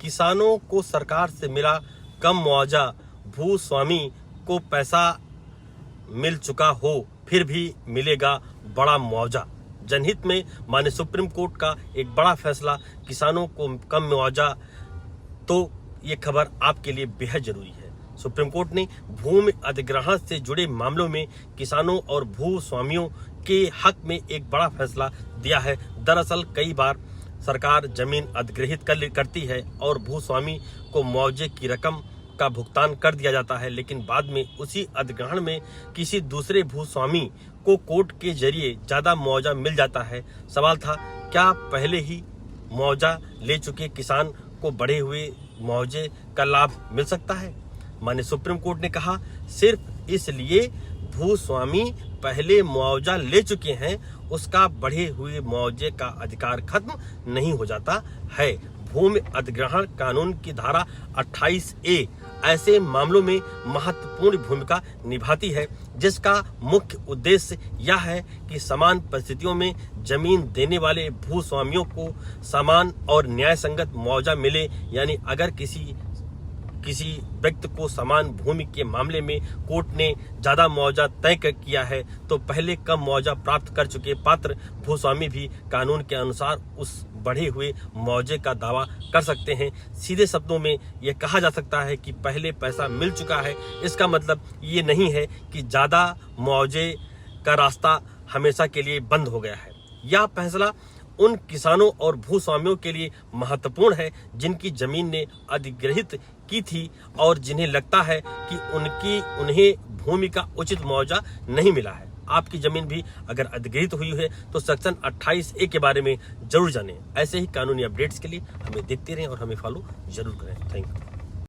किसानों को सरकार से मिला कम मुआवजा, भूस्वामी को पैसा मिल चुका हो फिर भी मिलेगा बड़ा मुआवजा। जनहित में माननीय सुप्रीम कोर्ट का एक बड़ा फैसला, किसानों को कम मुआवजा। तो ये खबर आपके लिए बेहद जरूरी है। सुप्रीम कोर्ट ने भूमि अधिग्रहण से जुड़े मामलों में किसानों और भूस्वामियों के हक में एक बड़ा फैसला दिया है। दरअसल कई बार सरकार जमीन अधिग्रहित करती है और भूस्वामी को मुआवजे की रकम का भुगतान कर दिया जाता है, लेकिन बाद में उसी अधिग्रहण में किसी दूसरे भूस्वामी को कोर्ट के जरिए ज्यादा मुआवजा मिल जाता है। सवाल था, क्या पहले ही मुआवजा ले चुके किसान को बढ़े हुए मुआवजे का लाभ मिल सकता है? माननीय सुप्रीम कोर्ट ने कहा, सिर्फ इसलिए भूस्वामी पहले मुआवजा ले चुके हैं उसका बढ़े हुए मुआवजे का अधिकार खत्म नहीं हो जाता है। भूमि अधिग्रहण कानून की धारा 28A ऐसे मामलों में महत्वपूर्ण भूमिका निभाती है, जिसका मुख्य उद्देश्य यह है कि समान परिस्थितियों में जमीन देने वाले भूस्वामियों को समान और न्याय संगत मुआवजा मिले। यानी अगर किसी व्यक्ति को समान भूमि के मामले में कोर्ट ने ज्यादा मुआवजा तय किया है, तो पहले कम मुआवजा प्राप्त कर चुके पात्र भूस्वामी भी कानून के अनुसार उस बढ़े हुए मुआवजे का दावा कर सकते हैं। सीधे शब्दों में यह कहा जा सकता है कि पहले पैसा मिल चुका है, इसका मतलब ये नहीं है कि ज्यादा मुआवजे का रास्ता हमेशा के लिए बंद हो गया है। यह फैसला उन किसानों और भूस्वामियों के लिए महत्वपूर्ण है जिनकी जमीन ने अधिग्रहित की थी और जिन्हें लगता है कि उन्हें भूमि का उचित मुआवजा नहीं मिला है। आपकी जमीन भी अगर अधिग्रहित हुई है तो सेक्शन 28A के बारे में जरूर जानें। ऐसे ही कानूनी अपडेट्स के लिए हमें देखते रहें और हमें फॉलो जरूर करें। Thank you.